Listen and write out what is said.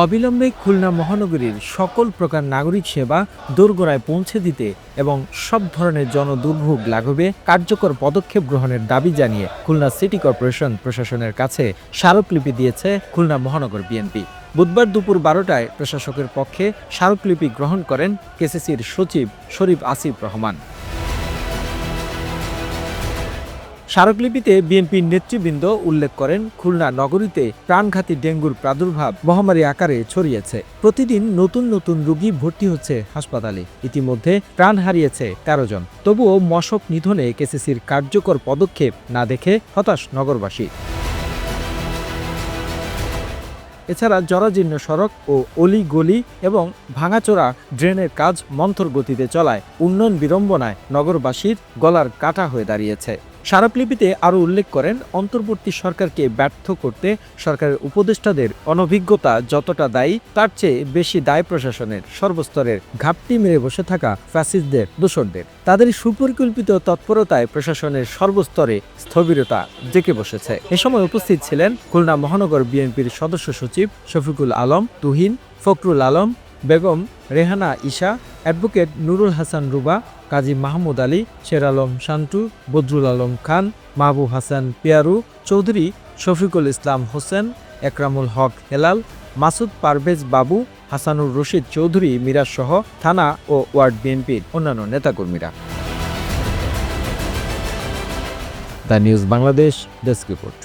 অবিলম্বে খুলনা মহানগরীর সকল প্রকার নাগরিক সেবা দোরগোড়ায় পৌঁছে দিতে এবং সব ধরনের জনদুর্ভোগ লাঘবে কার্যকর পদক্ষেপ গ্রহণের দাবি জানিয়ে খুলনা সিটি কর্পোরেশন প্রশাসনের কাছে স্মারকলিপি দিয়েছে খুলনা মহানগর বিএনপি। বুধবার দুপুর 12টায় প্রশাসকের পক্ষে স্মারকলিপি গ্রহণ করেন কেসিসির সচিব শরীফ আসিফ রহমান। স্মারকলিপিতে বিএনপির নেতৃবৃন্দ উল্লেখ করেন, খুলনা নগরীতে প্রাণঘাতী ডেঙ্গুর প্রাদুর্ভাব মহামারী আকারে ছড়িয়েছে। প্রতিদিন নতুন নতুন রোগী ভর্তি হচ্ছে হাসপাতালে। ইতিমধ্যে প্রাণ হারিয়েছে 13 জন। তবুও মশক নিধনে কেসিসির কার্যকর পদক্ষেপ না দেখে হতাশ নগরবাসী। এছাড়া জরাজীর্ণ সড়ক ও অলি গলি এবং ভাঙাচোরা ড্রেনের কাজ মন্থর গতিতে চলায় উন্নয়ন বিড়ম্বনায় নগরবাসীর গলার কাটা হয়ে দাঁড়িয়েছে। স্মারকলিপিতে আরও উল্লেখ করেন, অন্তর্বর্তী সরকারকে ব্যর্থ করতে সরকারের উপদেষ্টাদের অনভিজ্ঞতা যতটা দায়ী, তার চেয়ে বেশি দায় প্রশাসনের সর্বস্তরের ঘাপটি মেরে বসে থাকা ফ্যাসিস্টদের দোসরদের। তাদের সুপরিকল্পিত তৎপরতায় প্রশাসনের সর্বস্তরে স্থবিরতা জেঁকে বসেছে। এ সময় উপস্থিত ছিলেন খুলনা মহানগর বিএনপির সদস্য সচিব শফিকুল আলম, তুহিন, ফখরুল আলম, বেগম রেহানা ঈশা, অ্যাডভোকেট নুরুল হাসান রুবা, কাজী মাহমুদ আলী, শের আলম শান্টু, বদরুল আলম খান, মাহবুব হাসান পিয়ারু, চৌধুরী শফিকুল ইসলাম হোসেন, একরামুল হক হেলাল, মাসুদ পারভেজ বাবু, হাসানুর রশিদ চৌধুরী মিরাজ সহ থানা ও ওয়ার্ড বিএনপির অন্যান্য নেতাকর্মীরা। The news Bangladesh desk report.